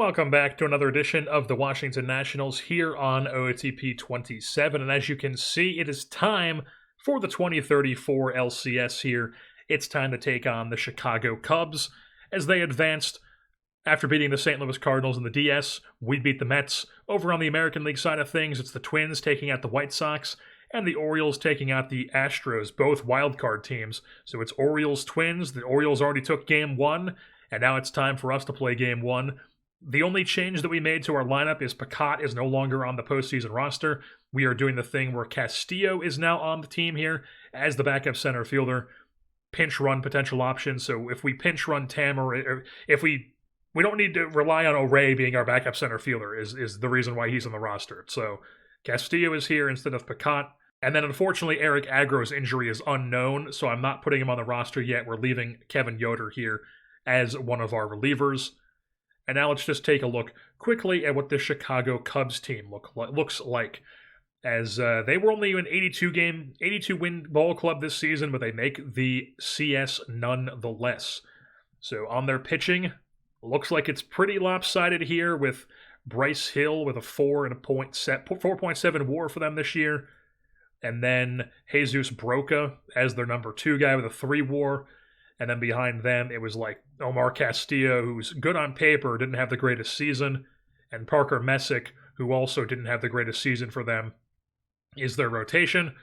Welcome back to another edition of the Washington Nationals here on OOTP 27. And as you can see, it is time for the 2034 LCS here. It's time to take on the Chicago Cubs as they advanced after beating the St. Louis Cardinals in the DS. We beat the Mets. Over on the American League side of things, it's the Twins taking out the White Sox and the Orioles taking out the Astros, both wildcard teams. So it's Orioles-Twins. The Orioles already took Game 1, and now it's time for us to play Game 1. The only change that we made to our lineup is Picat is no longer on the postseason roster. We are doing the thing where Castillo is now on the team here as the backup center fielder. Pinch run potential option. So if we pinch run Tam, or if we don't need to rely on O'Ray being our backup center fielder is the reason why he's on the roster. So Castillo is here instead of Picat. And then unfortunately Eric Agro's injury is unknown, so I'm not putting him on the roster yet. We're leaving Kevin Yoder here as one of our relievers. And now let's just take a look quickly at what the Chicago Cubs team looks like. As they were only an 82-win ball club this season, but they make the CS nonetheless. So on their pitching, looks like it's pretty lopsided here with Bryce Hill with a 4.7 WAR for them this year. And then Jesus Broca as their number 2 guy with a 3 WAR. And then behind them, it was like Omar Castillo, who's good on paper, didn't have the greatest season, and Parker Messick, who also didn't have the greatest season for them, is their rotation.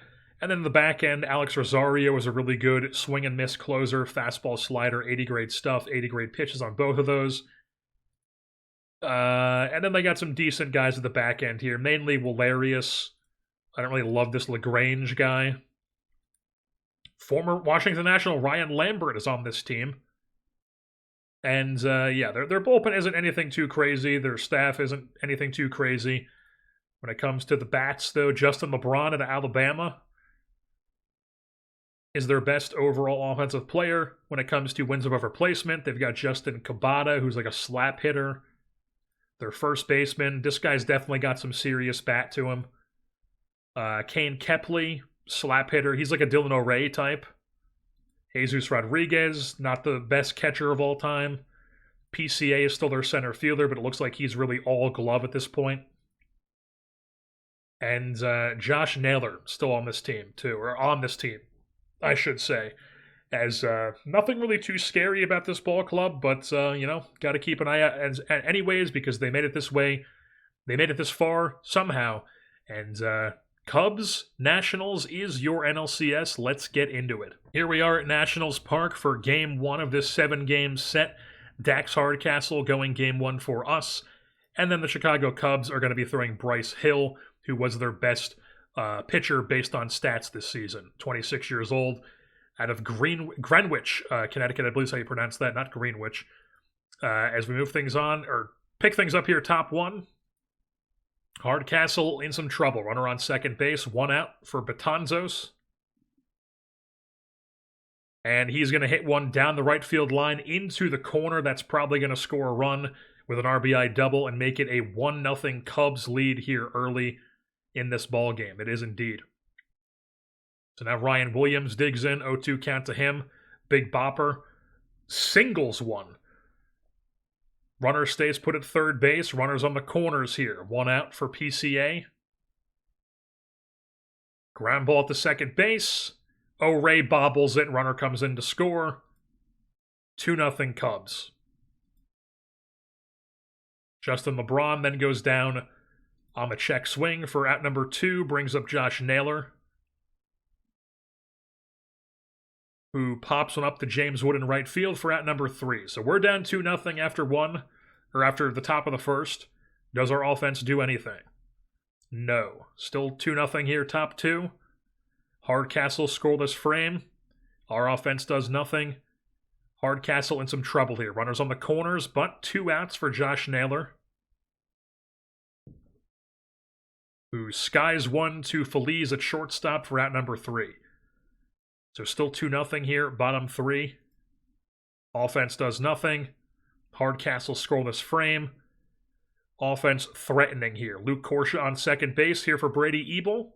And then the back end, Alex Rosario was a really good swing and miss closer, fastball slider, 80 grade stuff, 80 grade pitches on both of those. And then they got some decent guys at the back end here, mainly Walerius. I don't really love this LaGrange guy. Former Washington National Ryan Lambert is on this team. And, yeah, their bullpen isn't anything too crazy. Their staff isn't anything too crazy. When it comes to the bats, though, Justin LeBron at Alabama is their best overall offensive player. When it comes to wins above replacement, they've got Justin Cabada, who's like a slap hitter. Their first baseman, this guy's definitely got some serious bat to him. Kane Kepley, slap hitter. He's like a Dylan O'Ray type. Jesus Rodriguez, not the best catcher of all time. PCA is still their center fielder, but it looks like he's really all glove at this point. And Josh Naylor still on this team, too. Or on this team, I should say. As nothing really too scary about this ball club, but, got to keep an eye out anyways, because they made it this way. They made it this far somehow. And, Cubs Nationals is your NLCS. Let's get into it. Here we are at Nationals Park for Game 1 of this 7-game set. Dax Hardcastle going Game 1 for us. And then the Chicago Cubs are going to be throwing Bryce Hill, who was their best pitcher based on stats this season. 26 years old, out of Greenwich, Connecticut. I believe is how you pronounce that, not Greenwich. As we move things on, or pick things up here, top 1. Hardcastle in some trouble. Runner on second base, 1 out for Betanzos. And he's going to hit one down the right field line into the corner. That's probably going to score a run with an RBI double and make it a 1-0 Cubs lead here early in this ball game. It is indeed. So now Ryan Williams digs in, 0-2 count to him. Big bopper. Singles one. Runner stays put at third base. Runners on the corners here. 1 out for PCA. Ground ball at the second base. O'Ray bobbles it. Runner comes in to score. 2-0 Cubs. Justin LeBron then goes down on the check swing for out number 2. Brings up Josh Naylor, who pops one up to James Wood in right field for out number 3. So we're down 2-0 after the top of the first. Does our offense do anything? No. Still 2-0 here, top 2. Hardcastle scoreless frame. Our offense does nothing. Hardcastle in some trouble here. Runners on the corners, but 2 outs for Josh Naylor, who skies one to Feliz at shortstop for out number 3. So still 2-0 here, bottom 3. Offense does nothing. Hardcastle scoreless frame. Offense threatening here. Luke Corsia on second base here for Brady Ebel,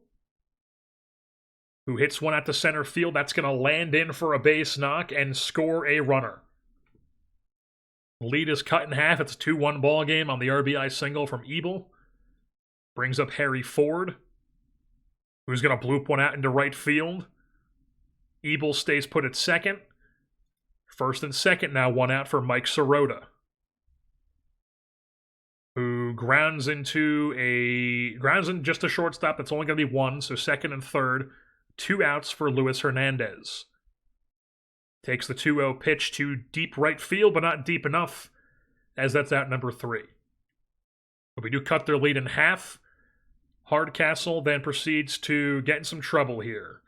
who hits one at the center field. That's going to land in for a base knock and score a runner. Lead is cut in half. It's a 2-1 ball game on the RBI single from Ebel. Brings up Harry Ford, who's going to bloop one out into right field. Ebel stays put at second. First and second now, one out for Mike Sirota, who grounds in just a shortstop. That's only going to be one, so second and third. 2 outs for Luis Hernandez. Takes the 2-0 pitch to deep right field, but not deep enough, as that's out number 3. But we do cut their lead in half. Hardcastle then proceeds to get in some trouble here.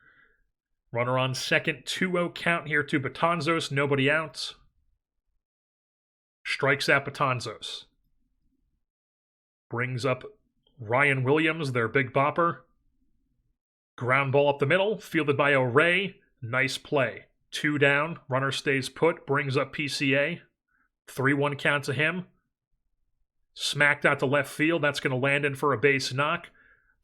Runner on second, 2-0 count here to Betanzos, nobody out. Strikes out Betanzos. Brings up Ryan Williams, their big bopper. Ground ball up the middle, fielded by O'Ray. Nice play. 2 down, runner stays put, brings up PCA. 3-1 count to him. Smacked out to left field, that's going to land in for a base knock.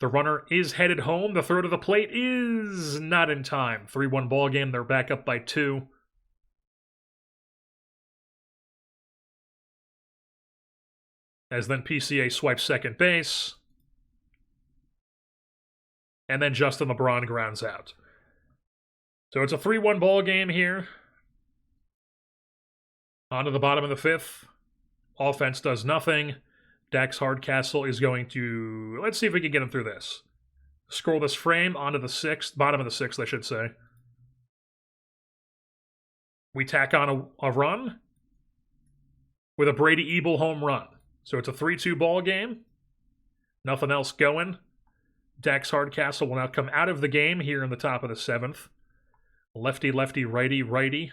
The runner is headed home. The throw to the plate is not in time. 3-1 ball game, they're back up by 2. As then PCA swipes second base. And then Justin LeBron grounds out. So it's a 3-1 ball game here. On to the bottom of the 5th. Offense does nothing. Dax Hardcastle is going to... Let's see if we can get him through this. Scroll this frame onto the 6th. Bottom of the 6th, I should say. We tack on a run with a Brady Ebel home run. So it's a 3-2 ball game. Nothing else going. Dax Hardcastle will now come out of the game here in the top of the 7th. Lefty, lefty, righty, righty.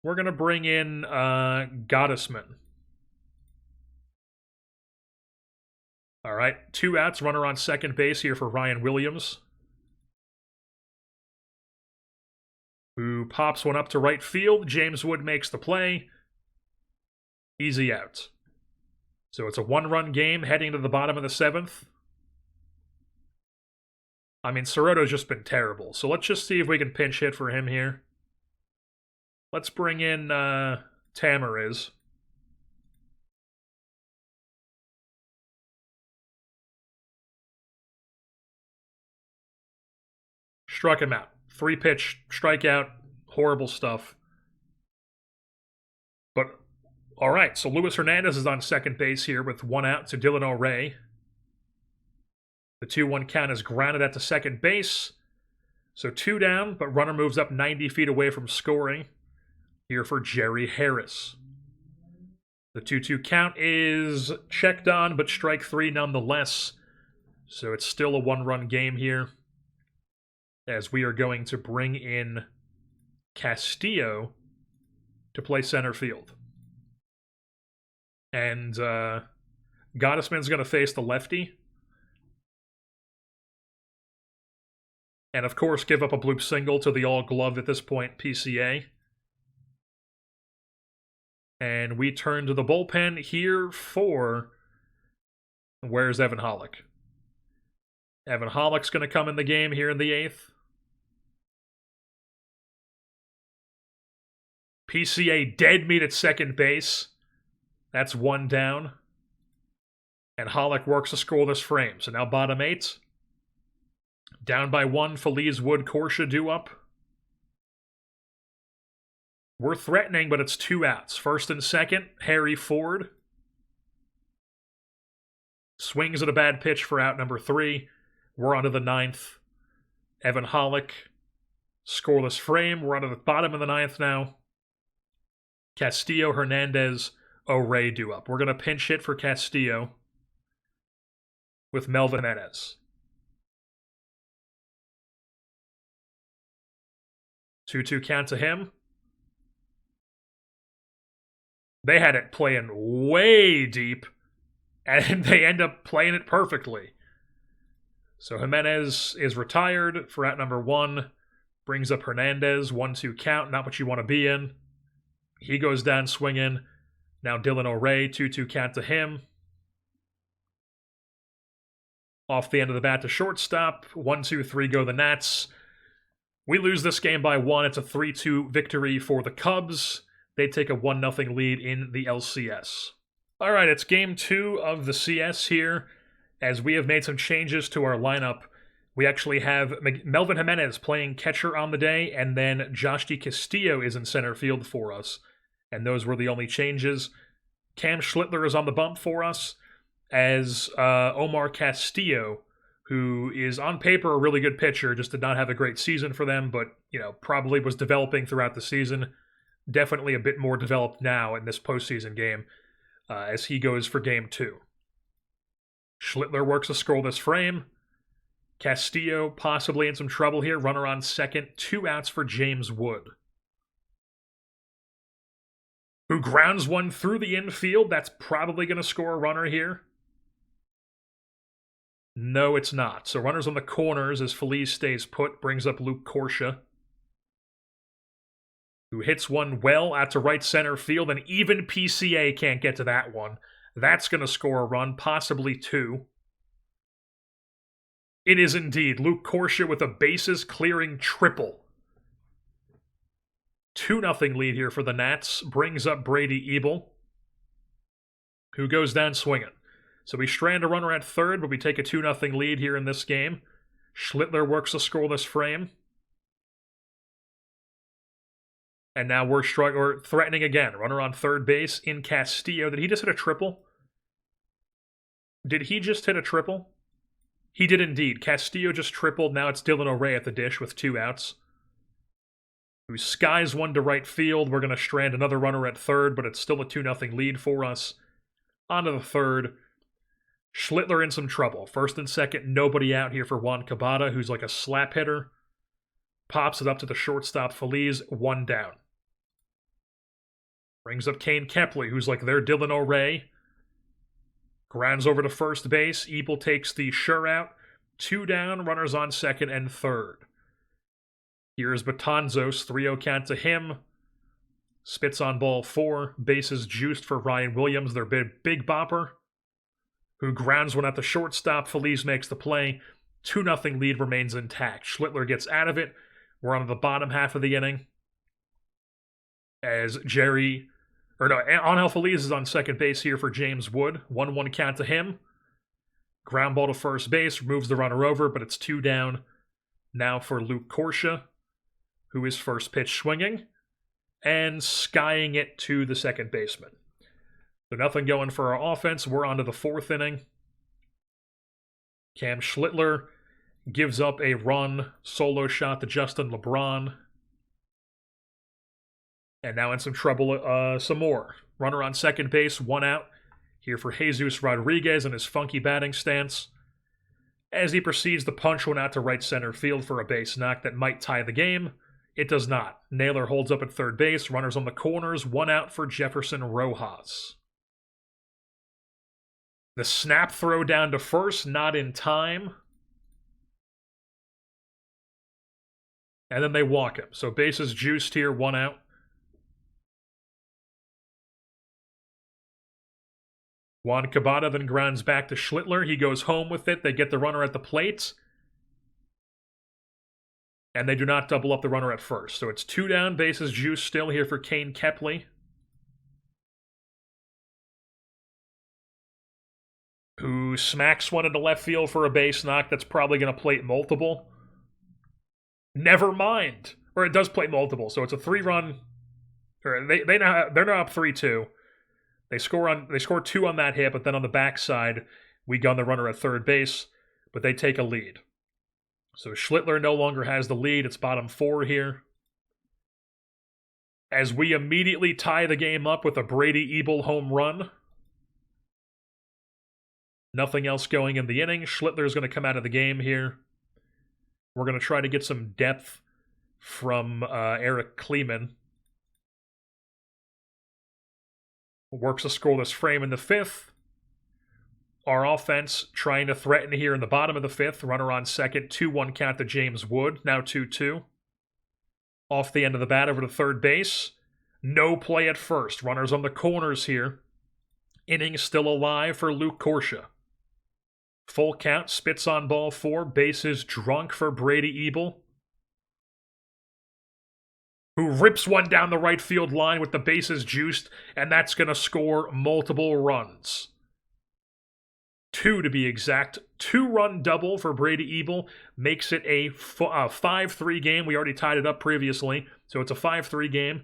We're going to bring in Gottesman. All right, 2 outs, runner on second base here for Ryan Williams, who pops one up to right field. James Wood makes the play. Easy out. So it's a 1-run game heading to the bottom of the 7th. I mean, Siroto's just been terrible. So let's just see if we can pinch hit for him here. Let's bring in Tamariz. Struck him out. 3-pitch strikeout. Horrible stuff. But, all right. So Luis Hernandez is on second base here with 1 out to Dylan O'Ray. The 2-1 count is grounded at the second base. So 2 down, but runner moves up 90 feet away from scoring here for Jerry Harris. The 2-2 count is checked on, but strike 3 nonetheless. So it's still a 1-run game here, as we are going to bring in Castillo to play center field. And Gottesman's going to face the lefty. And, of course, give up a bloop single to the all-gloved at this point, PCA. And we turn to the bullpen here for... Where's Evan Hollick? Evan Hollick's going to come in the game here in the 8th. PCA dead meat at second base. That's 1 down. And Hollick works to scoreless frame. So now bottom 8. Down by 1, Feliz Wood, Corsha due up. We're threatening, but it's 2 outs. First and second, Harry Ford. Swings at a bad pitch for out number 3. We're on to the 9th. Evan Hollick, scoreless frame. We're on to the bottom of the 9th now. Castillo, Hernandez, O'Ray due up. We're going to pinch hit for Castillo with Melvin Jimenez. 2-2 count to him. They had it playing way deep, and they end up playing it perfectly. So Jimenez is retired for out number 1. Brings up Hernandez, 1-2 count, not what you want to be in. He goes down swinging. Now Dylan O'Ray, 2-2 count to him. Off the end of the bat to shortstop. 1-2-3 go the Nats. We lose this game by 1. It's a 3-2 victory for the Cubs. They take a 1-0 lead in the LCS. All right, it's game 2 of the CS here. As we have made some changes to our lineup, we actually have Melvin Jimenez playing catcher on the day, and then Josh Di Castillo is in center field for us. And those were the only changes. Cam Schlittler is on the bump for us, as Omar Castillo, who is on paper a really good pitcher, just did not have a great season for them, but probably was developing throughout the season. Definitely a bit more developed now in this postseason game, as he goes for game 2. Schlittler works a scoreless frame. Castillo possibly in some trouble here. Runner on second. 2 outs for James Wood, who grounds one through the infield. That's probably going to score a runner here. No, it's not. So runners on the corners as Feliz stays put. Brings up Luke Corsia, who hits one well out to right center field, and even PCA can't get to that one. That's going to score a run, possibly 2. It is indeed Luke Corsia with a bases-clearing triple. 2-0 lead here for the Nats. Brings up Brady Ebel, who goes down swinging. So we strand a runner at third, but we take a 2-0 lead here in this game. Schlittler works a scoreless frame. And now we're threatening again. Runner on third base in Castillo. Did he just hit a triple? Did he just hit a triple? He did indeed. Castillo just tripled. Now it's Dylan O'Ray at the dish with 2 outs, who skies one to right field. We're going to strand another runner at third, but it's still a 2-0 lead for us. On to the third. Schlittler in some trouble. First and second, nobody out here for Juan Cabada, who's like a slap hitter. Pops it up to the shortstop, Feliz, 1 down. Brings up Kane Kepley, who's like their Dylan O'Ray. Grounds over to first base. Ebel takes the sure out. 2 down, runners on second and third. Here's Batanzos, 3-0 count to him. Spits on ball 4. Bases juiced for Ryan Williams, their big bopper, who grounds one at the shortstop. Feliz makes the play. 2-0 lead remains intact. Schlittler gets out of it. We're on the bottom half of the inning, as Angel Feliz is on second base here for James Wood. 1-1 count to him. Ground ball to first base, moves the runner over, but it's 2 down. Now for Luke Corsia, who is first pitch swinging and skying it to the second baseman. So nothing going for our offense. We're on to the 4th inning. Cam Schlittler gives up a run, solo shot to Justin LeBron. And now in some trouble some more. Runner on second base, 1 out. Here for Jesus Rodriguez in his funky batting stance, as he proceeds to punch one out to right center field for a base knock that might tie the game. It does not. Naylor holds up at third base. Runners on the corners, 1 out for Jefferson Rojas. The snap throw down to first, not in time. And then they walk him. So bases juiced here, 1 out. Juan Cabada then grounds back to Schlittler. He goes home with it. They get the runner at the plate. And they do not double up the runner at first. So it's 2 down, bases juiced still here for Kane Kepley, who smacks one into left field for a base knock that's probably going to plate multiple. Never mind. Or it does plate multiple, so it's a 3-run. Or they're now up 3-2. They score 2 on that hit, but then on the backside, we gun the runner at third base, but they take a lead. So Schlittler no longer has the lead. It's bottom 4 here, as we immediately tie the game up with a Brady Ebel home run. Nothing else going in the inning. Schlittler's going to come out of the game here. We're going to try to get some depth from Eric Kleeman. Works a scoreless frame in the 5th. Our offense trying to threaten here in the bottom of the 5th. Runner on second, 2-1 count to James Wood. Now 2-2. Off the end of the bat over to third base. No play at first. Runners on the corners here. Inning still alive for Luke Corsia. Full count, spits on ball 4. Bases drunk for Brady Ebel, who rips one down the right field line with the bases juiced, and that's going to score multiple runs. 2 to be exact. 2-run double for Brady Ebel makes it a 5-3 game. We already tied it up previously, so it's a 5-3 game.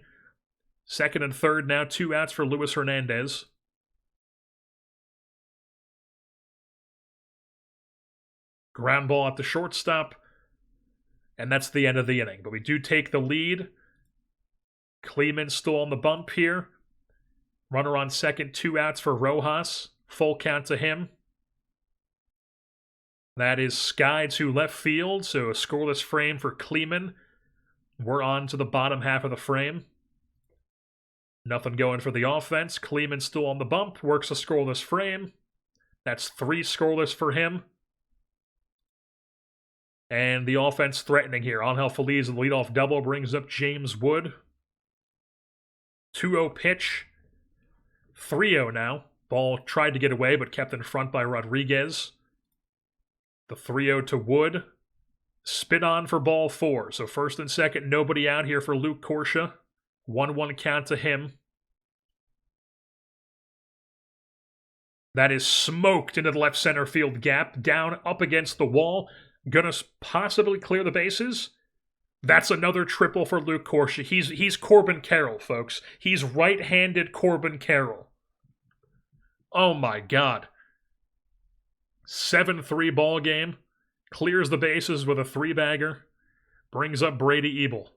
Second and third now, 2 outs for Luis Hernandez. Ground ball at the shortstop, and that's the end of the inning. But we do take the lead. Kleeman still on the bump here. Runner on second, 2 outs for Rojas. Full count to him. That is Sky to left field, so a scoreless frame for Kleeman. We're on to the bottom half of the frame. Nothing going for the offense. Kleeman still on the bump, works a scoreless frame. That's 3 scoreless for him. And the offense threatening here. Angel Feliz, the leadoff double, brings up James Wood. 2-0 pitch. 3-0 now. Ball tried to get away, but kept in front by Rodriguez. The 3-0 to Wood. Spin on for ball 4. So first and second, nobody out here for Luke Corsia. 1-1 count to him. That is smoked into the left center field gap. Down up against the wall. Gonna possibly clear the bases. That's another triple for Luke Corsia. He's Corbin Carroll, folks. He's right-handed Corbin Carroll. Oh my God. 7-3 ball game. Clears the bases with a 3-bagger. Brings up Brady Ebel.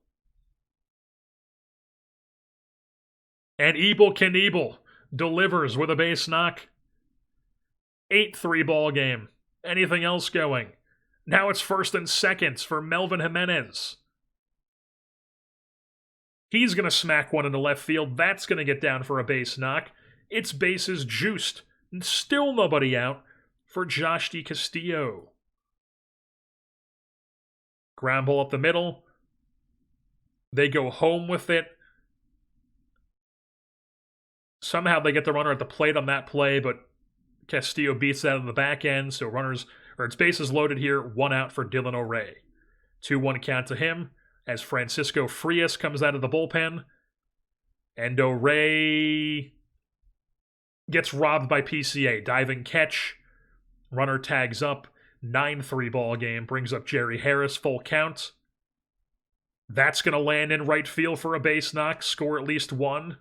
And Ebel Knievel delivers with a base knock. 8-3 ball game. Anything else going? Now it's first and seconds for Melvin Jimenez. He's going to smack one into left field. That's going to get down for a base knock. It's bases juiced. And still nobody out for Josh DiCastillo. Ground ball up the middle. They go home with it. Somehow they get the runner at the plate on that play, but Castillo beats that on the back end, so it's bases loaded here, 1 out for Dylan O'Ray. 2-1 count to him as Francisco Frias comes out of the bullpen. And O'Ray gets robbed by PCA. Diving catch. Runner tags up. 9-3 ball game. Brings up Jerry Harris, full count. That's going to land in right field for a base knock. Score at least 1.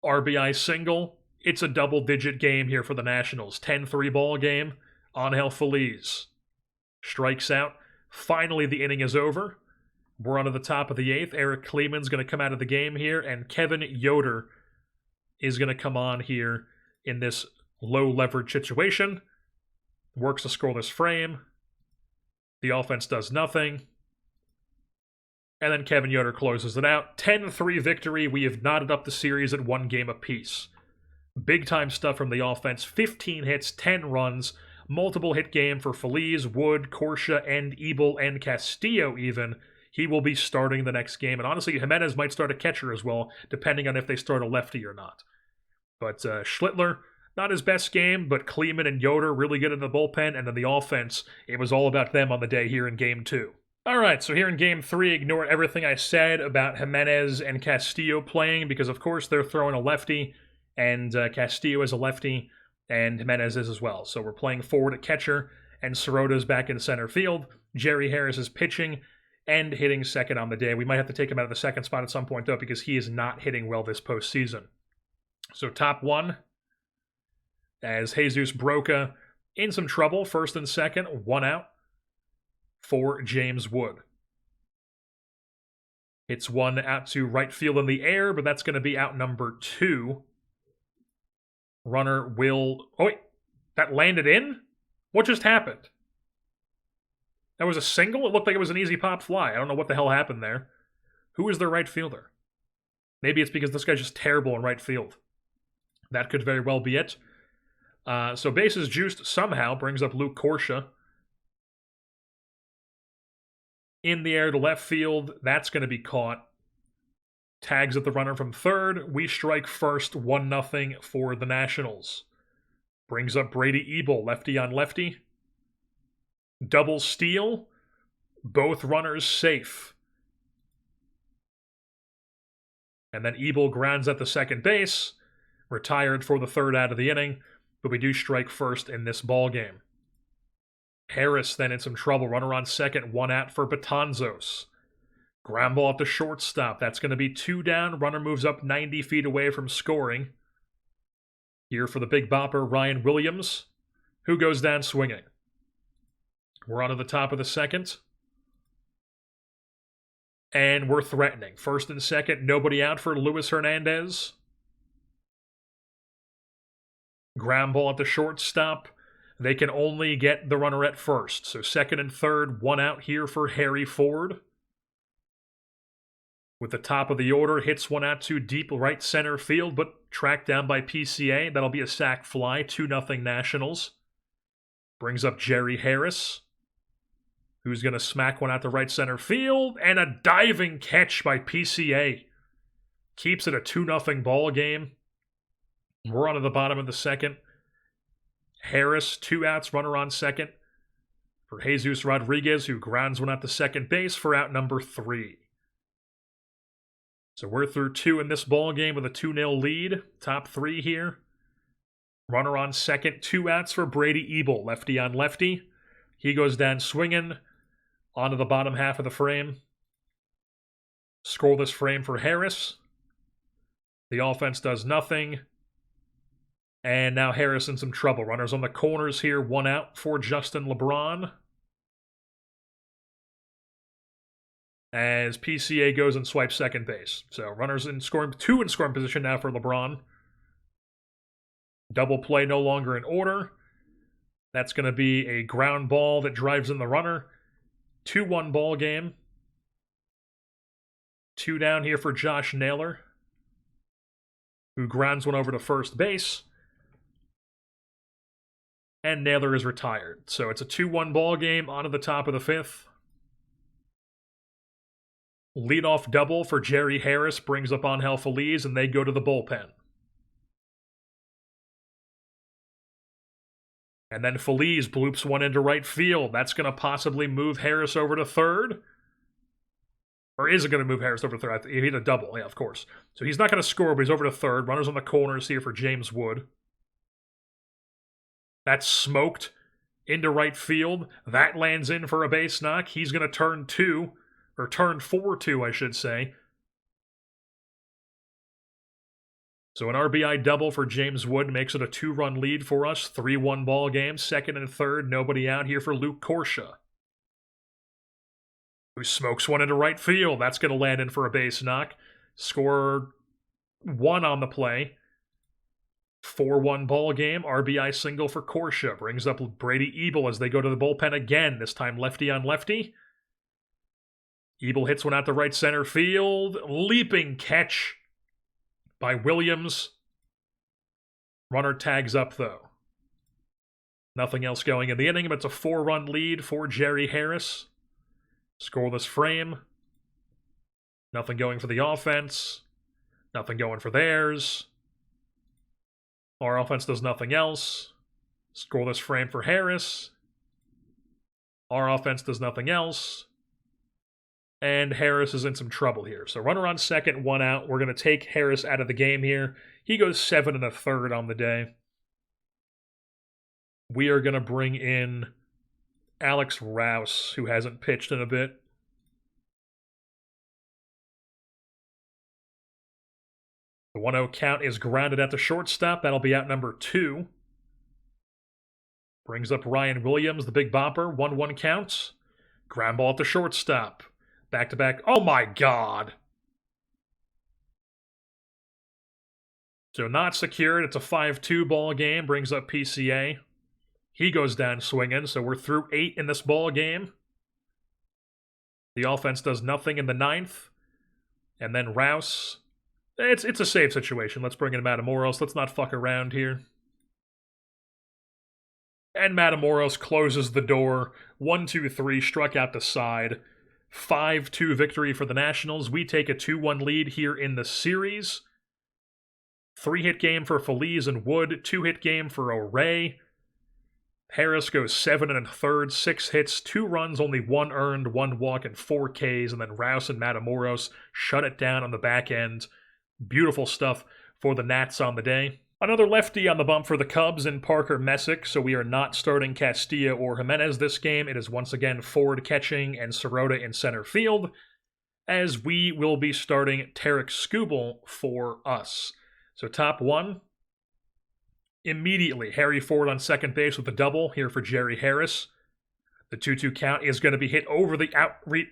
RBI single. It's a double-digit game here for the Nationals. 10-3 ball game. Angel Feliz strikes out. Finally, the inning is over. We're on to the top of the 8th. Eric Kleeman's going to come out of the game here, and Kevin Yoder is going to come on here in this low-leverage situation. Works a scoreless frame. The offense does nothing. And then Kevin Yoder closes it out. 10-3 victory. We have knotted up the series at 1 game apiece. Big-time stuff from the offense. 15 hits, 10 runs. Multiple hit game for Feliz, Wood, Corsia, and Ebel, and Castillo even. He will be starting the next game. And honestly, Jimenez might start a catcher as well, depending on if they start a lefty or not. But Schlittler, not his best game, but Kleeman and Yoder really good in the bullpen. And then the offense, it was all about them on the day here in Game 2. All right, so here in Game 3, ignore everything I said about Jimenez and Castillo playing, because of course they're throwing a lefty, and Castillo is a lefty, and Jimenez is as well. So we're playing forward at catcher, and Sirota's back in center field. Jerry Harris is pitching and hitting second on the day. We might have to take him out of the second spot at some point, though, because he is not hitting well this postseason. So top 1, as Jesus Broca in some trouble, first and second, 1 out for James Wood. It's 1 out to right field in the air, but that's going to be out number 2. Runner will... Oh, wait. That landed in? What just happened? That was a single? It looked like it was an easy pop fly. I don't know what the hell happened there. Who is their right fielder? Maybe it's because this guy's just terrible in right field. That could very well be it. So bases juiced somehow brings up Luke Corsia. In the air to left field. That's going to be caught. Tags at the runner from third. We strike first, 1-0 for the Nationals. Brings up Brady Ebel, lefty on lefty. Double steal. Both runners safe. And then Ebel grounds at the second base, retired for the third out of the inning, but we do strike first in this ball game. Harris then in some trouble. Runner on second, 1 out for Betanzos. Ground ball at the shortstop. That's going to be 2 down. Runner moves up 90 feet away from scoring. Here for the big bopper, Ryan Williams, who goes down swinging. We're on to the top of the second. And we're threatening. First and second, nobody out for Luis Hernandez. Ground ball at the shortstop. They can only get the runner at first. So second and third, 1 out here for Harry Ford. With the top of the order, hits 1 out to deep right center field, but tracked down by PCA. That'll be a sac fly, 2-0 Nationals. Brings up Jerry Harris, who's going to smack 1 out to right center field, and a diving catch by PCA. Keeps it a 2-0 ball game. We're on to the bottom of the second. Harris, 2 outs, runner on second for Jesus Rodriguez, who grounds 1 out to second base for out number 3. So we're through 2 in this ball game with a 2-0 lead. Top 3 here. Runner on second, 2 outs for Brady Ebel, lefty on lefty. He goes down swinging onto the bottom half of the frame. Scoreless frame for Harris. The offense does nothing. And now Harris in some trouble. Runners on the corners here, 1 out for Justin LeBron. As PCA goes and swipes second base. So runners in scoring, 2 in scoring position now for LeBron. Double play no longer in order. That's going to be a ground ball that drives in the runner. 2-1 ball game. 2 down here for Josh Naylor, who grounds 1 over to first base. And Naylor is retired. So it's a 2-1 ball game on to the top of the 5th. Leadoff double for Jerry Harris brings up Angel Feliz, and they go to the bullpen. And then Feliz bloops 1 into right field. That's going to possibly move Harris over to third. Or is it going to move Harris over to third? He hit a double, yeah, of course. So he's not going to score, but he's over to third. Runners on the corners here for James Wood. That's smoked into right field. That lands in for a base knock. He's going to turn 2. Or turn 4-2, I should say. So an RBI double for James Wood makes it a 2-run lead for us. 3-1 ball game. Second and third, nobody out here for Luke Corsia, who smokes 1 into right field. That's going to land in for a base knock. Score 1 on the play. 4-1 ball game. RBI single for Corsia. Brings up Brady Ebel as they go to the bullpen again. This time lefty on lefty. Ebel hits 1 out to right center field. Leaping catch by Williams. Runner tags up, though. Nothing else going in the inning, but it's a 4-run lead for Jerry Harris. Scoreless frame. Nothing going for the offense. Nothing going for theirs. Our offense does nothing else. Scoreless frame for Harris. Our offense does nothing else. And Harris is in some trouble here. So runner on second, 1 out. We're going to take Harris out of the game here. He goes 7 1/3 on the day. We are going to bring in Alex Rouse, who hasn't pitched in a bit. The 1-0 count is grounded at the shortstop. That'll be out number 2. Brings up Ryan Williams, the big bopper. 1-1 counts. Ground ball at the shortstop. Back-to-back. Oh, my God. So not secured. It's a 5-2 ball game. Brings up PCA. He goes down swinging, so we're through 8 in this ball game. The offense does nothing in the 9th. And then Rouse. It's a safe situation. Let's bring in Matamoros. Let's not fuck around here. And Matamoros closes the door. 1-2-3, struck out the side. 5-2 victory for the Nationals. We take a 2-1 lead here in the series. 3-hit game for Feliz and Wood. 2-hit game for O'Ray. Harris goes 7 1/3, 6 hits, 2 runs, only 1 earned, 1 walk, and 4 Ks. And then Rouse and Matamoros shut it down on the back end. Beautiful stuff for the Nats on the day. Another lefty on the bump for the Cubs in Parker Messick, so we are not starting Castillo or Jimenez this game. It is once again Ford catching and Sirota in center field, as we will be starting Tarek Skubal for us. So top one, immediately Harry Ford on second base with a double here for Jerry Harris. The 2-2 count is going to be hit over the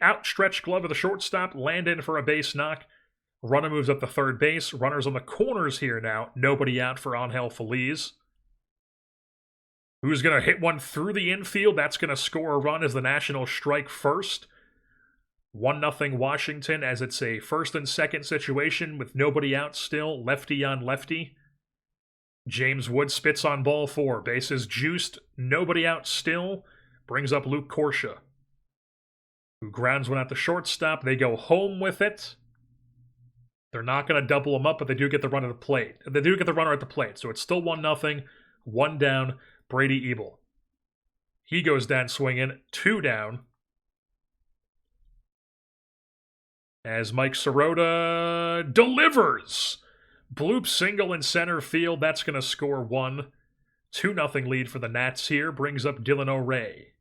outstretched glove of the shortstop, land in for a base knock. Runner moves up to third base. Runners on the corners here now. Nobody out for Angel Feliz. Who's going to hit one through the infield? That's going to score a run as the Nationals strike first. 1-0 Washington, as it's a first and second situation with nobody out still. Lefty on lefty. James Wood spits on ball 4. Bases juiced. Nobody out still. Brings up Luke Corsia, who grounds one at the shortstop. They go home with it. They're not going to double him up, but they do get the run at the plate. They do get the runner at the plate, so it's still 1-0. 1 down, Brady Ebel. He goes down swinging, 2 down. As Mike Sirota delivers. Bloop single in center field. That's going to score 1. 2-0 lead for the Nats here. Brings up Dylan O'Ray.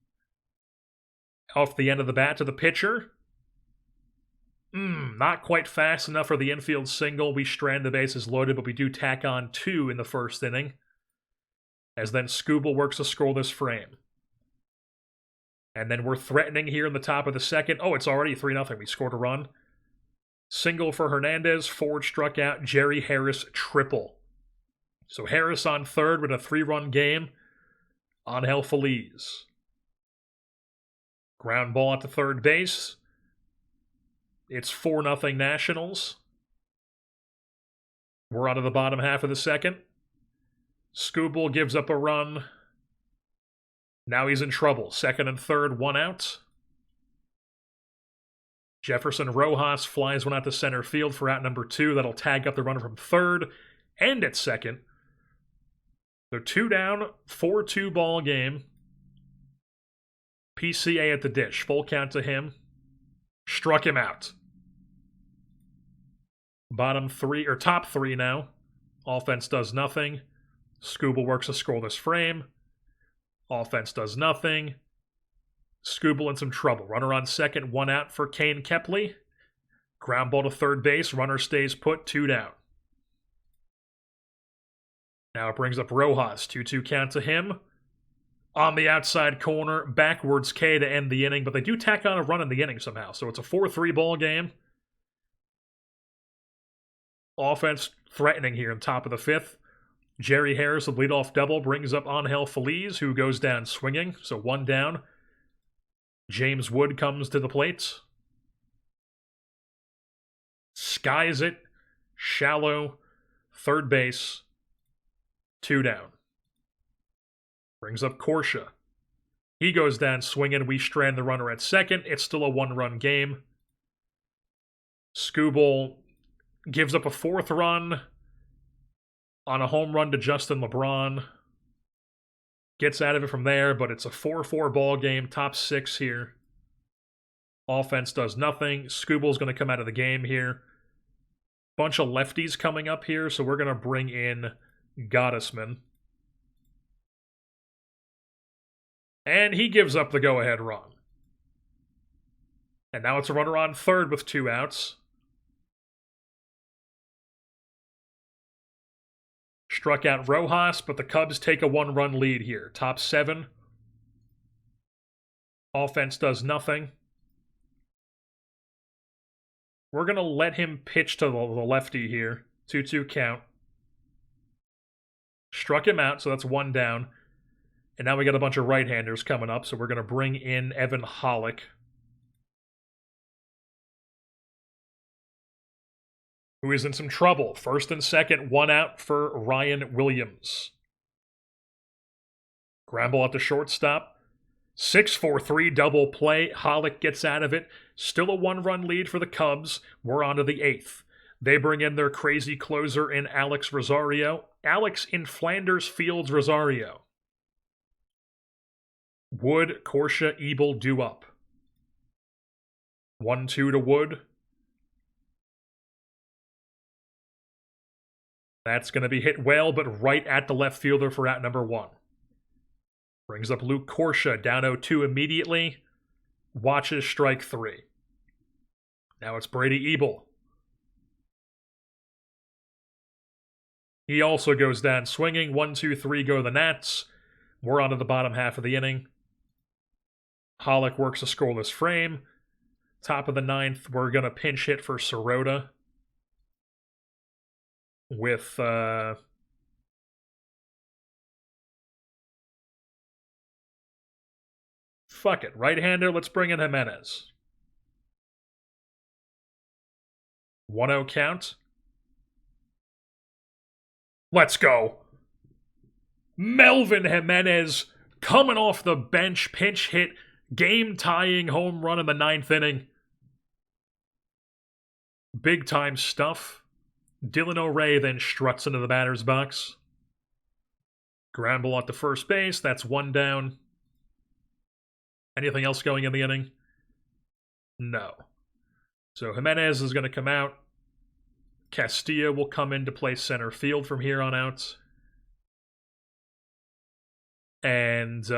Off the end of the bat to the pitcher. Not quite fast enough for the infield single. We strand the bases loaded, but we do tack on 2 in the first inning. As then Skubal works a scoreless frame. And then we're threatening here in the top of the second. Oh, it's already 3-0. We scored a run. Single for Hernandez. Ford struck out. Jerry Harris triple. So Harris on third with a 3-run game. Angel Feliz. Ground ball at the third base. It's 4-0 Nationals. We're on to the bottom half of the second. Skubal gives up a run. Now he's in trouble. Second and third, 1 out. Jefferson Rojas flies one out to center field for out number 2. That'll tag up the runner from third and at second. So 2 down, 4-2 ball game. PCA at the dish. Full count to him. Struck him out. Top three now. Offense does nothing. Skubal works a scoreless frame. Offense does nothing. Skubal in some trouble. Runner on second, 1 out for Kane Kepley. Ground ball to third base. Runner stays put, 2 down. Now it brings up Rojas. 2-2 count to him. On the outside corner, backwards K to end the inning, but they do tack on a run in the inning somehow. So it's a 4-3 ball game. Offense threatening here in top of the 5th. Jerry Harris, the leadoff double, brings up Angel Feliz, who goes down swinging. So 1 down. James Wood comes to the plate. Skies it. Shallow. Third base. 2 down. Brings up Corsia. He goes down swinging. We strand the runner at second. It's still a 1-run game. Skubal gives up a 4th run on a home run to Justin LeBron. Gets out of it from there, but it's a 4-4 ball game. Top 6 here. Offense does nothing. Skubal's going to come out of the game here. Bunch of lefties coming up here, so we're going to bring in Gottesman. And he gives up the go-ahead run. And now it's a runner on third with 2 outs. Struck out Rojas, but the Cubs take a 1-run lead here. Top 7. Offense does nothing. We're going to let him pitch to the lefty here. 2-2 count. Struck him out, so that's 1 down. And now we got a bunch of right-handers coming up, so we're going to bring in Evan Hollick, who is in some trouble. First and second, 1 out for Ryan Williams. Ground ball at the shortstop. 6-4-3 double play. Hollick gets out of it. Still a 1-run lead for the Cubs. We're on to the 8th. They bring in their crazy closer in Alex Rosario. Alex in Flanders Fields Rosario. Wood, Corsia, Ebel, due up. 1-2 to Wood. That's going to be hit well, but right at the left fielder for out number 1. Brings up Luke Corsia, down 0-2 immediately. Watches strike 3. Now it's Brady Ebel. He also goes down swinging. 1-2-3 go the Nats. We're on to the bottom half of the inning. Hollick works a scoreless frame. Top of the 9th, we're going to pinch hit for Sirota. With, fuck it. Right-hander, let's bring in Jimenez. 1-0 count. Let's go. Melvin Jimenez coming off the bench, pinch hit, game-tying home run in the 9th inning. Big-time stuff. Dylan O'Ray then struts into the batter's box. Ground ball at the first base. That's 1 down. Anything else going in the inning? No. So Jimenez is going to come out. Castillo will come in to play center field from here on out. And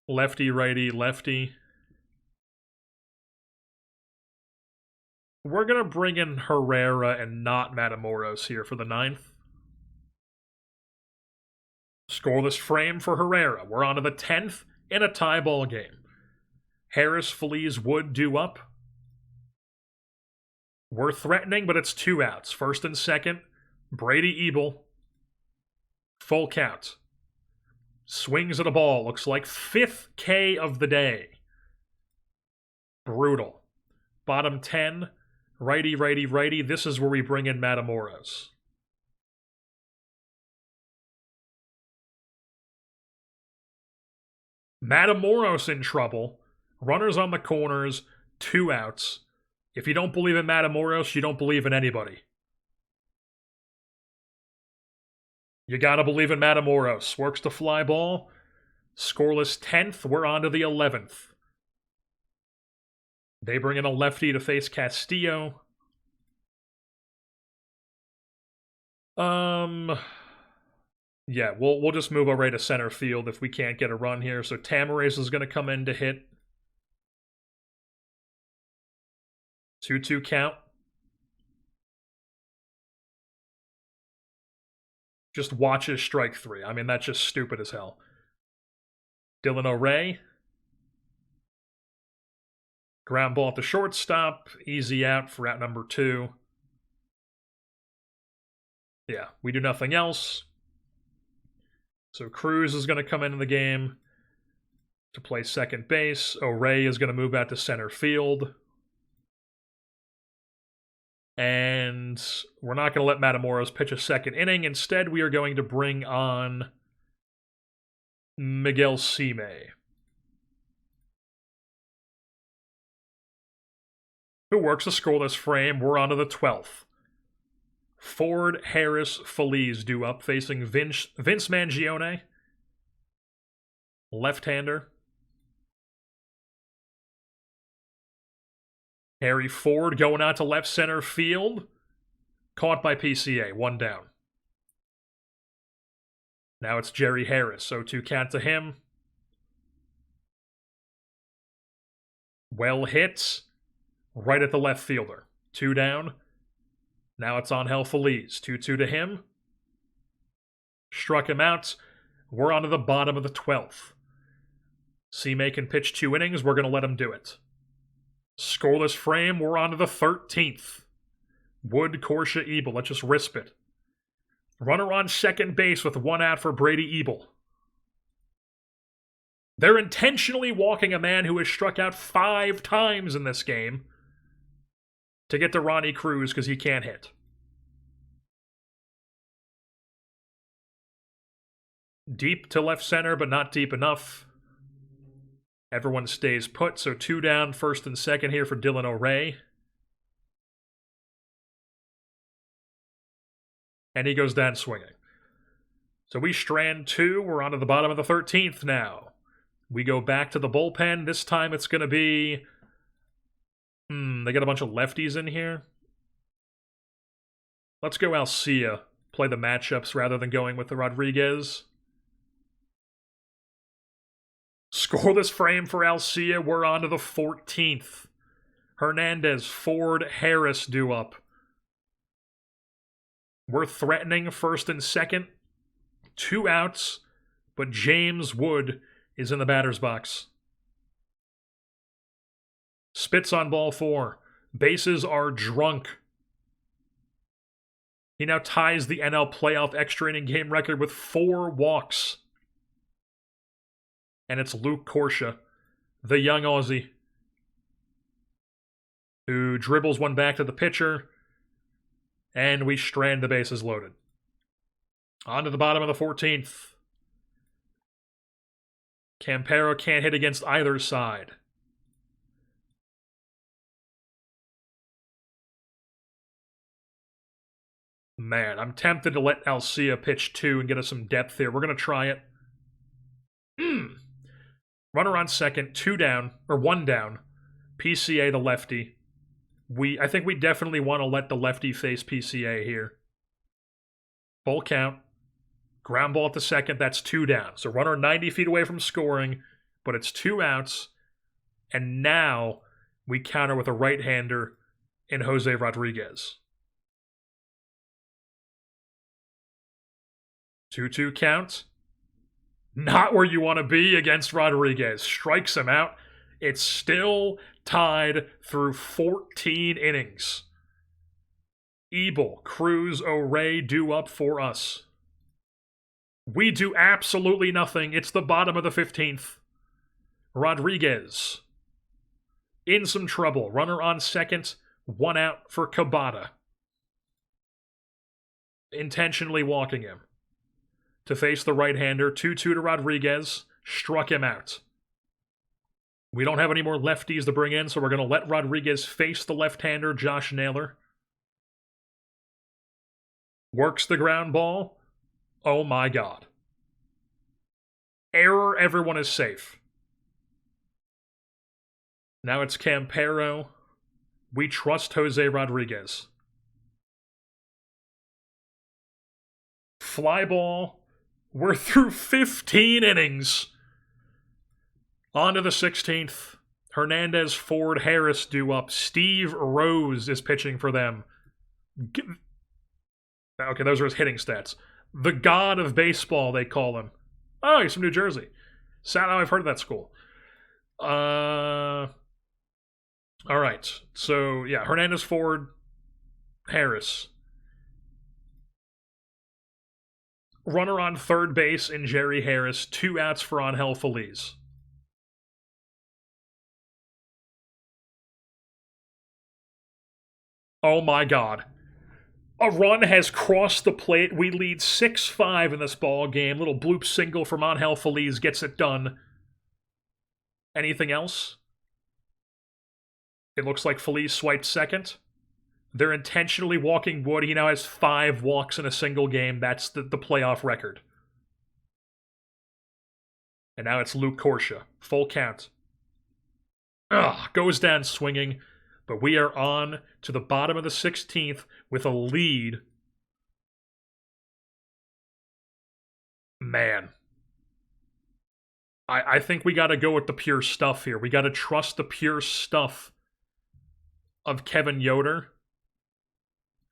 lefty, righty, lefty. We're going to bring in Herrera and not Matamoros here for the 9th. Scoreless frame for Herrera. We're on to the 10th in a tie ball game. Harris, Feliz, Wood due up. We're threatening, but it's 2 outs. First and second, Brady Ebel. Full count. Swings at a ball. Looks like 5th K of the day. Brutal. Bottom 10. Righty, righty, righty. This is where we bring in Matamoros. Matamoros in trouble. Runners on the corners. 2 outs. If you don't believe in Matamoros, you don't believe in anybody. You gotta believe in Matamoros. Works the fly ball. Scoreless 10th. We're on to the 11th. They bring in a lefty to face Castillo. Yeah, we'll just move O'Ray to center field if we can't get a run here. So Tamarace is going to come in to hit. 2-2 count. Just watches strike 3. I mean, that's just stupid as hell. Dylan O'Ray. Ground ball at the shortstop. Easy out for out number 2. Yeah, we do nothing else. So Cruz is going to come into the game to play second base. O'Ray is going to move out to center field. And we're not going to let Matamoros pitch a second inning. Instead, we are going to bring on Miguel Cime, who works a scoreless frame. We're on to the 12th. Ford, Harris, Feliz due up, facing Vince Mangione. Left-hander. Harry Ford going out to left center field. Caught by PCA, 1 down. Now it's Jerry Harris, 0-2 count to him. Well hit. Right at the left fielder. 2 down. Now it's Angel Feliz. 2-2 to him. Struck him out. We're on to the bottom of the 12th. C-May can pitch 2 innings. We're going to let him do it. Scoreless frame. We're on to the 13th. Wood, Corsia, Ebel. Let's just risp it. Runner on second base with 1 out for Brady Ebel. They're intentionally walking a man who has struck out 5 times in this game to get to Ronnie Cruz because he can't hit. Deep to left center, but not deep enough. Everyone stays put, so 2 down, first and second here for Dylan O'Ray. And he goes down swinging. So we strand 2. We're on to the bottom of the 13th now. We go back to the bullpen. This time it's going to be... they got a bunch of lefties in here. Let's go Alcia. Play the matchups rather than going with the Rodriguez. Scoreless frame for Alcia. We're on to the 14th. Hernandez, Ford, Harris due up. We're threatening first and second. 2 outs, but James Wood is in the batter's box. Spits on ball 4. Bases are drunk. He now ties the NL playoff extra inning game record with 4 walks. And it's Luke Corsia, the young Aussie, who dribbles one back to the pitcher, and we strand the bases loaded. On to the bottom of the 14th. Campero can't hit against either side. Man, I'm tempted to let Alcia pitch 2 and get us some depth here. We're going to try it. Runner on second, 2 down, or 1 down. PCA, the lefty. I think we definitely want to let the lefty face PCA here. Full count. Ground ball at the second, that's 2 down. So runner 90 feet away from scoring, but it's 2 outs. And now we counter with a right-hander in Jose Rodriguez. 2-2 count. Not where you want to be against Rodriguez. Strikes him out. It's still tied through 14 innings. Ebel, Cruz, O'Ray due up for us. We do absolutely nothing. It's the bottom of the 15th. Rodriguez in some trouble. Runner on second. 1 out for Cabada. Intentionally walking him. To face the right-hander, 2-2 to Rodriguez, struck him out. We don't have any more lefties to bring in, so we're going to let Rodriguez face the left-hander, Josh Naylor. Works the ground ball. Oh my God. Error, everyone is safe. Now it's Campero. We trust Jose Rodriguez. Fly ball. We're through 15 innings. On to the 16th. Hernandez, Ford, Harris due up. Steve Rose is pitching for them. Okay, those are his hitting stats. The god of baseball, they call him. Oh, he's from New Jersey. Somehow I've heard of that school. All right. So, yeah, Hernandez, Ford, Harris. Runner on third base in Jerry Harris. 2 outs for Angel Feliz. Oh my God. A run has crossed the plate. We lead 6-5 in this ball game. Little bloop single from Angel Feliz gets it done. Anything else? It looks like Feliz swiped second. They're intentionally walking Wood. He now has 5 walks in a single game. That's the playoff record. And now it's Luke Corsia. Full count. Goes down swinging. But we are on to the bottom of the 16th with a lead. Man. I think we got to go with the pure stuff here. We got to trust the pure stuff of Kevin Yoder.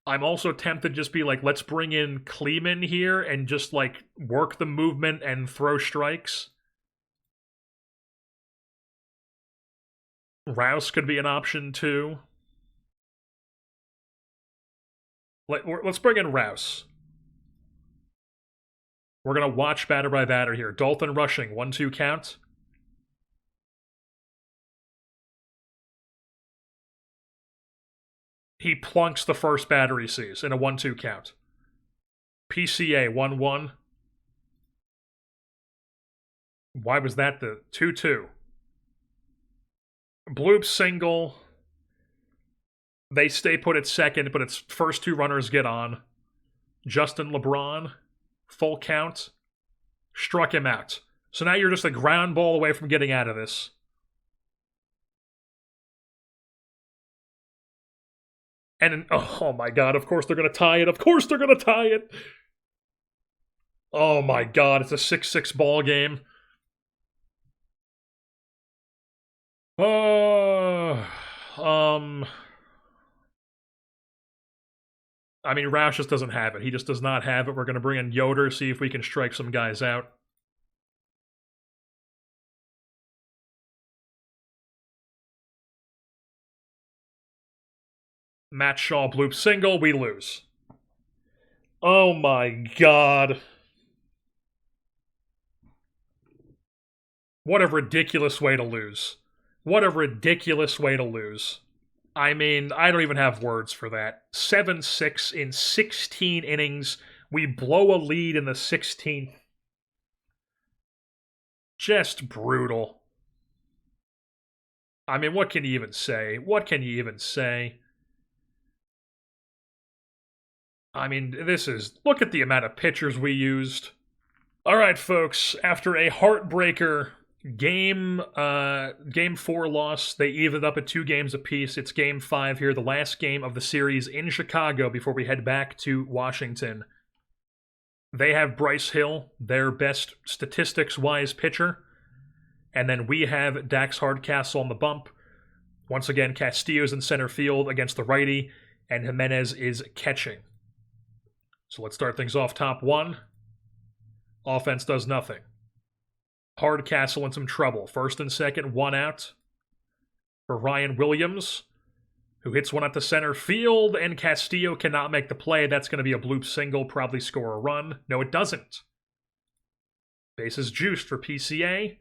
I'm also tempted to just be like, let's bring in Kleeman here and just like work the movement and throw strikes. Rouse could be an option too. Let's bring in Rouse. We're going to watch batter by batter here. Dalton rushing, 1-2 count. He plunks the first batter he sees in a 1-2 count. PCA, 1-1. Why was that the 2-2? Bloop single. They stay put at second, but its first 2 runners get on. Justin LeBron, full count. Struck him out. So now you're just a ground ball away from getting out of this. And, oh my god, of course they're going to tie it. Of course they're going to tie it. Oh my god, it's a 6-6 ball game. I mean, Roush just doesn't have it. He just does not have it. We're going to bring in Yoder, see if we can strike some guys out. Matt Shaw bloop single, we lose. Oh my god. What a ridiculous way to lose. What a ridiculous way to lose. I mean, I don't even have words for that. 7-6 in 16 innings. We blow a lead in the 16th. Just brutal. I mean, what can you even say? What can you even say? I mean, this is... Look at the amount of pitchers we used. All right, folks. After a heartbreaker game 4 loss, they evened up at 2 games apiece. It's game 5 here, the last game of the series in Chicago before we head back to Washington. They have Bryce Hill, their best statistics-wise pitcher. And then we have Dax Hardcastle on the bump. Once again, Castillo's in center field against the righty, and Jimenez is catching. So let's start things off top 1. Offense does nothing. Hardcastle in some trouble. First and second, 1 out for Ryan Williams, who hits one at the center field, and Castillo cannot make the play. That's going to be a bloop single, probably score a run. No, it doesn't. Bases juiced for PCA.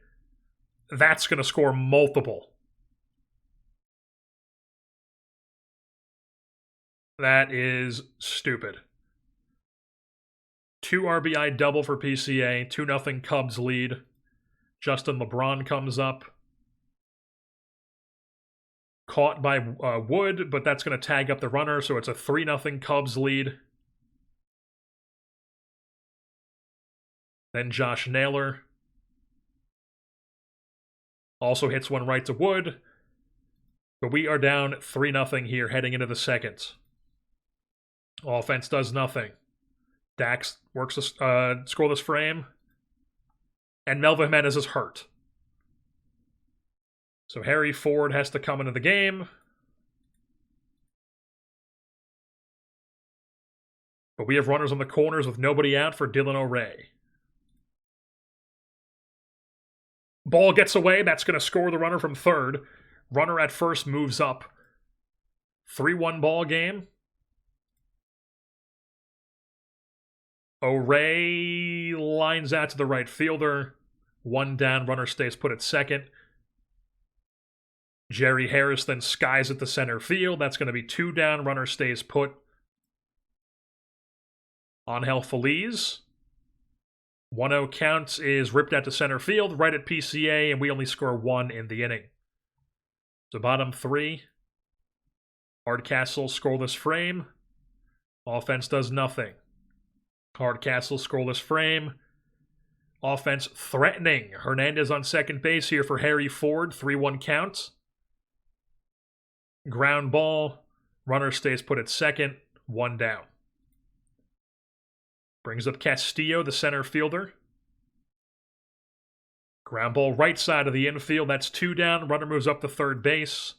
That's going to score multiple. That is stupid. 2 RBI double for PCA, 2-0 Cubs lead. Justin LeBron comes up. Caught by Wood, but that's going to tag up the runner, so it's a 3-0 Cubs lead. Then Josh Naylor also hits one right to Wood. But we are down 3-0 here heading into the second. Offense does nothing. Dax works a scoreless frame. And Melvin Jimenez is hurt. So Harry Ford has to come into the game. But we have runners on the corners with nobody out for Dylan O'Ray. Ball gets away. That's going to score the runner from third. Runner at first moves up. 3-1 ball game. O'Ray lines out to the right fielder. 1 down, runner stays put at second. Jerry Harris then skies at the center field. That's going to be 2 down, runner stays put. Angel Feliz. 1-0 count is ripped out to center field, right at PCA, and we only score 1 in the inning. So bottom 3. Hardcastle scoreless frame. Offense does nothing. Hardcastle scoreless frame. Offense threatening. Hernandez on second base here for Harry Ford. 3-1 count. Ground ball. Runner stays put at second. 1 down. Brings up Castillo, the center fielder. Ground ball right side of the infield. That's 2 down. Runner moves up to third base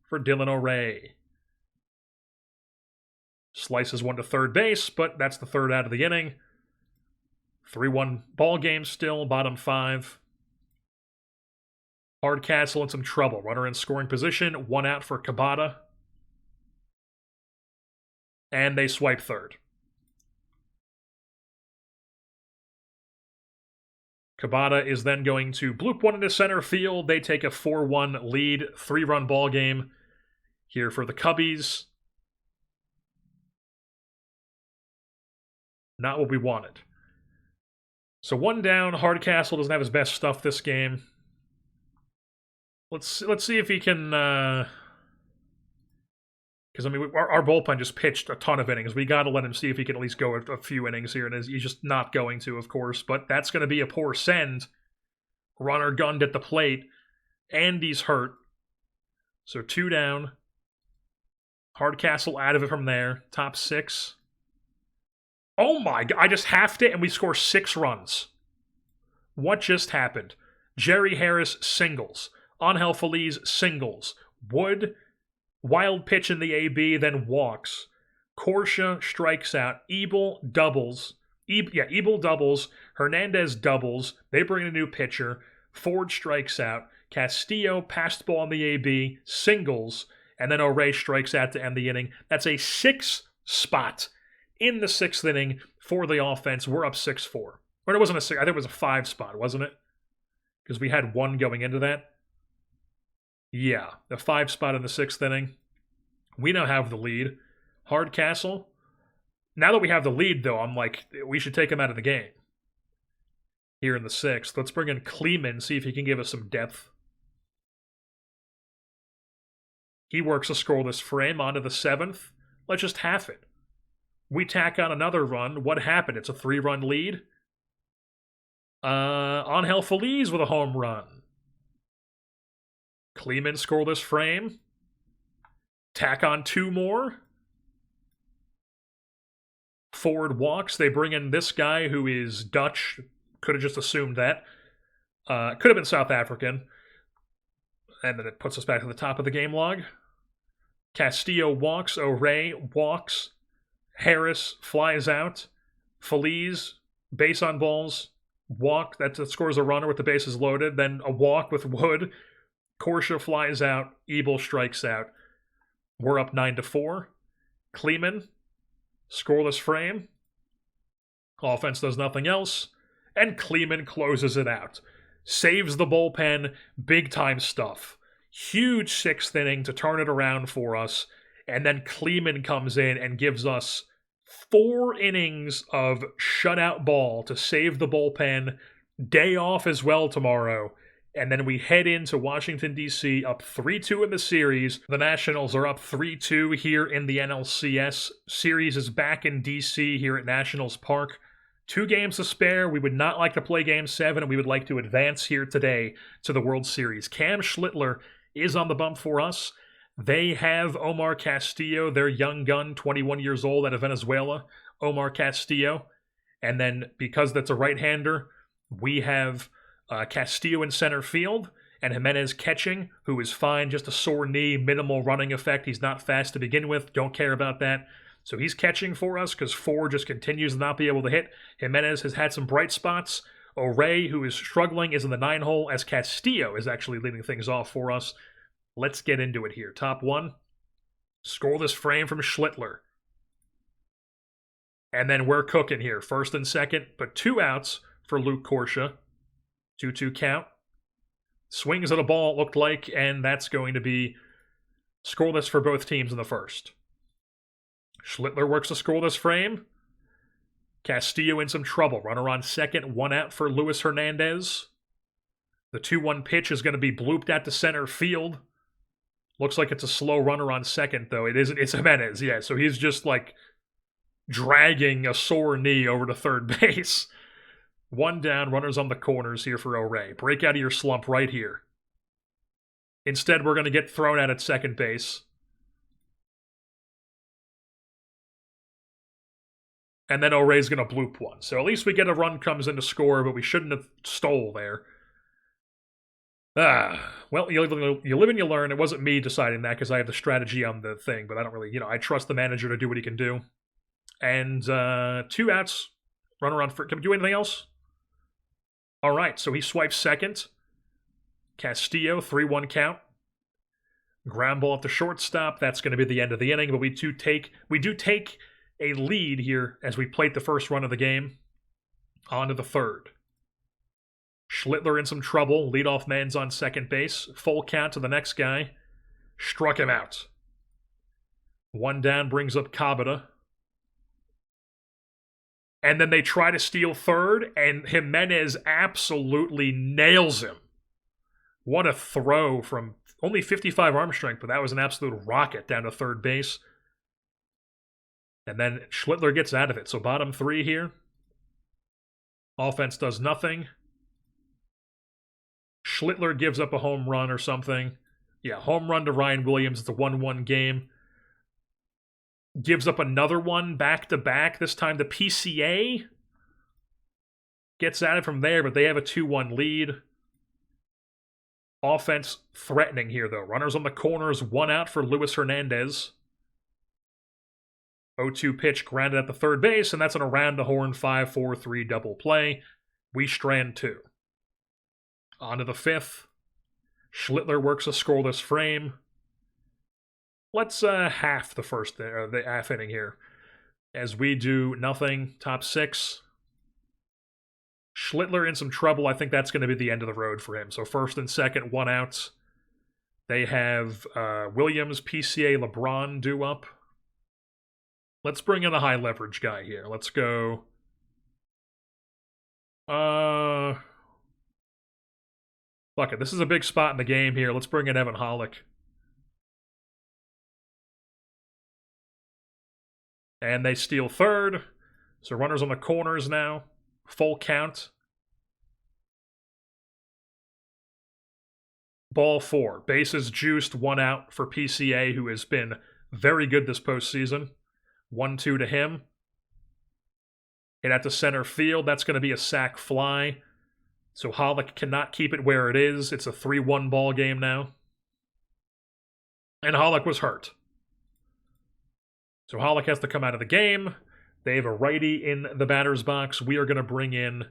for Dylan O'Ray. Slices one to third base, but that's the third out of the inning. 3-1 ball game still, bottom 5. Hardcastle in some trouble. Runner in scoring position, 1 out for Cabada. And they swipe third. Cabada is then going to bloop one into center field. They take a 4-1 lead, 3-run ball game here for the Cubbies. Not what we wanted. So 1 down. Hardcastle doesn't have his best stuff this game. Let's see if he can. Because I mean, our bullpen just pitched a ton of innings. We got to let him see if he can at least go a few innings here, and he's just not going to, of course. But that's going to be a poor send. Runner gunned at the plate. Andy's hurt. So 2 down. Hardcastle out of it from there. Top 6. Oh my god, I just halved it and we score 6 runs. What just happened? Jerry Harris singles. Angel Feliz singles. Wood, wild pitch in the AB, then walks. Corsia strikes out. Ebel doubles. Ebel doubles. Hernandez doubles. They bring in a new pitcher. Ford strikes out. Castillo passed ball on the AB, singles, and then O'Ray strikes out to end the inning. That's a 6 spot in the 6th inning for the offense. We're up 6-4. Or it wasn't a 6, I think it was a 5 spot, wasn't it? Because we had 1 going into that. Yeah, the 5 spot in the 6th inning. We now have the lead. Hardcastle. Now that we have the lead, though, I'm like, we should take him out of the game. Here in the 6th. Let's bring in Kleeman, see if he can give us some depth. He works a scoreless frame onto the 7th. Let's just half it. We tack on another run. What happened? It's a 3-run lead. Angel Feliz with a home run. Kleeman scoreless frame. Tack on 2 more. Ford walks. They bring in this guy who is Dutch. Could have just assumed that. Could have been South African. And then it puts us back to the top of the game log. Castillo walks. O'Ray walks. Harris flies out. Feliz, base on balls. Walk. That scores a runner with the bases loaded. Then a walk with Wood. Corsia flies out. Ebel strikes out. We're up 9-4. Kleeman, scoreless frame. Offense does nothing else. And Kleeman closes it out. Saves the bullpen. Big time stuff. Huge 6th inning to turn it around for us. And then Kleeman comes in and gives us 4 innings of shutout ball to save the bullpen. Day off as well tomorrow. And then we head into Washington, D.C., up 3-2 in the series. The Nationals are up 3-2 here in the NLCS. Series is back in D.C. here at Nationals Park. 2 games to spare. We would not like to play Game 7, and we would like to advance here today to the World Series. Cam Schlittler is on the bump for us. They have Omar Castillo, their young gun, 21 years old, out of Venezuela. Omar Castillo. And then, because that's a right-hander, we have Castillo in center field, and Jimenez catching, who is fine, just a sore knee, minimal running effect. He's not fast to begin with, don't care about that. So he's catching for us because Ford just continues to not be able to hit. Jimenez has had some bright spots. O'Ray, who is struggling, is in the 9-hole, as Castillo is actually leading things off for us. Let's get into it here. Top 1, scoreless frame from Schlittler. And then we're cooking here. 1st and 2nd, but 2 outs for Luke Corsia. 2-2 count. Swings at a ball, it looked like, and that's going to be scoreless for both teams in the 1st. Schlittler works a scoreless frame. Castillo in some trouble. Runner on 2nd, 1 out for Luis Hernandez. The 2-1 pitch is going to be blooped out to center field. Looks like it's a slow runner on 2nd, though. It isn't. It's Jimenez, yeah. So he's just like dragging a sore knee over to 3rd base. 1 down, runners on the corners here for O'Ray. Break out of your slump right here. Instead, we're going to get thrown out at 2nd base. And then O'Ray's going to bloop 1. So at least we get a run comes in to score, but we shouldn't have stole there. Well, you live and you learn. It wasn't me deciding that because I have the strategy on the thing, but I don't really, I trust the manager to do what he can do. And 2 outs, runner on first. Can we do anything else? All right, so he swipes 2nd. Castillo, 3-1 count. Ground ball at the shortstop. That's going to be the end of the inning, but we do take a lead here as we plate the 1st run of the game. On to the 3rd. Schlittler in some trouble. Leadoff man's on 2nd base. Full count to the next guy. Struck him out. 1 down brings up Kabata. And then they try to steal 3rd, and Jimenez absolutely nails him. What a throw from only 55 arm strength, but that was an absolute rocket down to 3rd base. And then Schlittler gets out of it. So bottom 3 here. Offense does nothing. Schlittler gives up a home run or something. Yeah, home run to Ryan Williams. It's a 1-1 game. Gives up another one back-to-back, this time to PCA. Gets at it from there, but they have a 2-1 lead. Offense threatening here, though. Runners on the corners, 1 out for Luis Hernandez. 0-2 pitch grounded at the third base, and that's an around-the-horn 5-4-3 double play. We strand 2. On to the 5th. Schlittler works a scoreless frame. Let's half the half inning here. As we do nothing, top 6. Schlittler in some trouble. I think that's going to be the end of the road for him. So first and second, 1 out. They have Williams, PCA, LeBron due up. Let's bring in a high leverage guy here. Let's go. Fuck it. This is a big spot in the game here. Let's bring in Evan Hollick. And they steal third. So runners on the corners now. Full count. Ball 4. Bases juiced, 1 out for PCA, who has been very good this postseason. 1-2 to him. Hit out to center field. That's going to be a sac fly. So Hollick cannot keep it where it is. It's a 3-1 ball game now. And Hollick was hurt. So Hollick has to come out of the game. They have a righty in the batter's box. We are going to bring in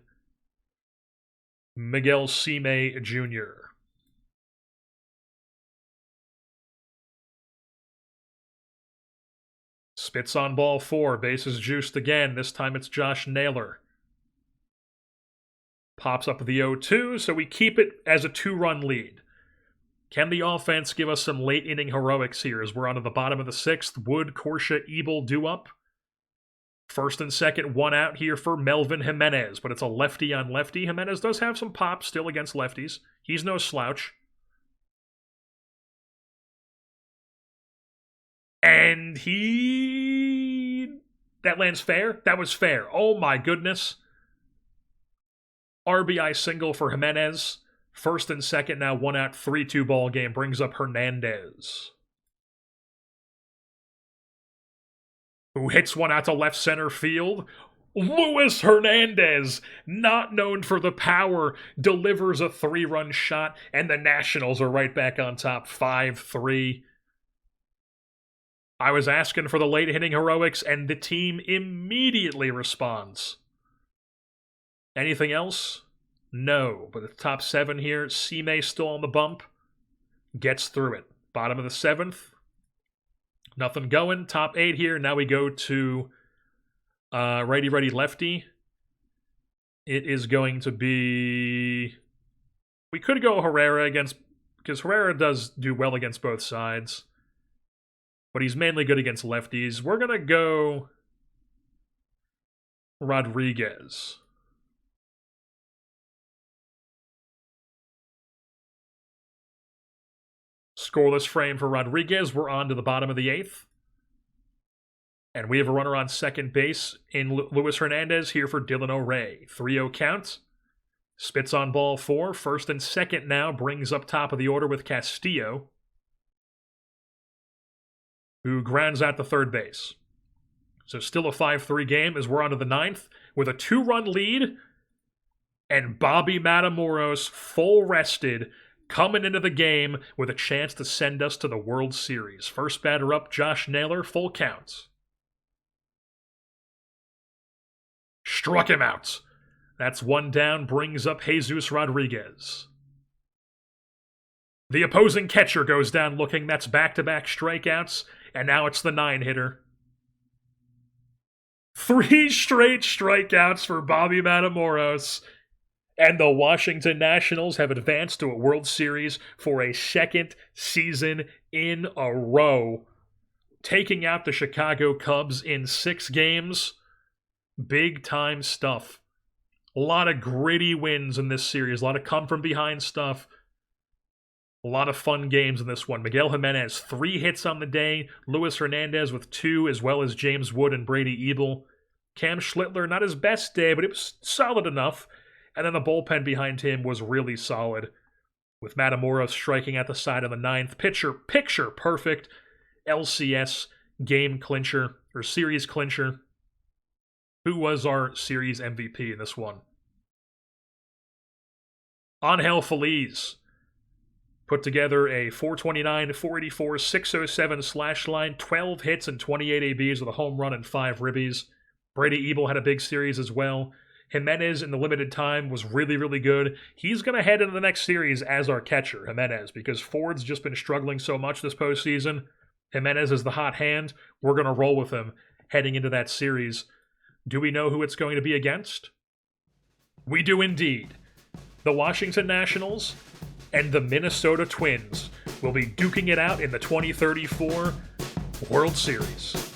Miguel Cime Jr. Spits on ball 4. Bases juiced again. This time it's Josh Naylor. Pops up the 0-2, so we keep it as a 2-run lead. Can the offense give us some late inning heroics here as we're on to the bottom of the 6th? Wood, Corsia, Ebel due up. First and second, 1 out here for Melvin Jimenez, but it's a lefty on lefty. Jimenez does have some pop still against lefties. He's no slouch. And that lands fair? That was fair. Oh my goodness. RBI single for Jimenez. First and second, now 1 out, 3-2 ball game. Brings up Hernandez, who hits one out to left center field. Luis Hernandez, not known for the power, delivers a 3-run shot, and the Nationals are right back on top, 5-3. I was asking for the late hitting heroics, and the team immediately responds. Anything else? No, but the top 7 here, Cime still on the bump, gets through it. Bottom of the 7th, nothing going. Top 8 here, now we go to righty, lefty. It is going to be... We could go Herrera against... Because Herrera does do well against both sides. But he's mainly good against lefties. We're going to go Rodriguez. Scoreless frame for Rodriguez. We're on to the bottom of the 8th. And we have a runner on second base in Luis Hernandez here for Dylan O'Ray. 3-0 count. Spits on ball 4. First and second now. Brings up top of the order with Castillo, who grounds out to third base. So still a 5-3 game as we're on to the 9th with a 2-run lead. And Bobby Matamoros, full rested, coming into the game with a chance to send us to the World Series. First batter up, Josh Naylor, full count. Struck him out. That's 1 down, brings up Jesus Rodriguez. The opposing catcher goes down looking. That's back-to-back strikeouts, and now it's the 9-hitter. 3 straight strikeouts for Bobby Matamoros. And the Washington Nationals have advanced to a World Series for a 2nd season in a row, taking out the Chicago Cubs in 6 games. Big-time stuff. A lot of gritty wins in this series. A lot of come-from-behind stuff. A lot of fun games in this one. Miguel Jimenez, 3 hits on the day. Luis Hernandez with 2, as well as James Wood and Brady Ebel. Cam Schlittler, not his best day, but it was solid enough. And then the bullpen behind him was really solid. with Matamoros striking at the side of the ninth. Picture perfect LCS game clincher, or series clincher. Who was our series MVP in this one? Angel Feliz put together a 429, 484, 607 slash line, 12 hits and 28 ABs with a home run and 5 ribbies. Brady Ebel had a big series as well. Jimenez in the limited time was really, really good. He's going to head into the next series as our catcher, Jimenez, because Ford's just been struggling so much this postseason. Jimenez is the hot hand. We're going to roll with him heading into that series. Do we know who it's going to be against? We do indeed. The Washington Nationals and the Minnesota Twins will be duking it out in the 2034 World Series.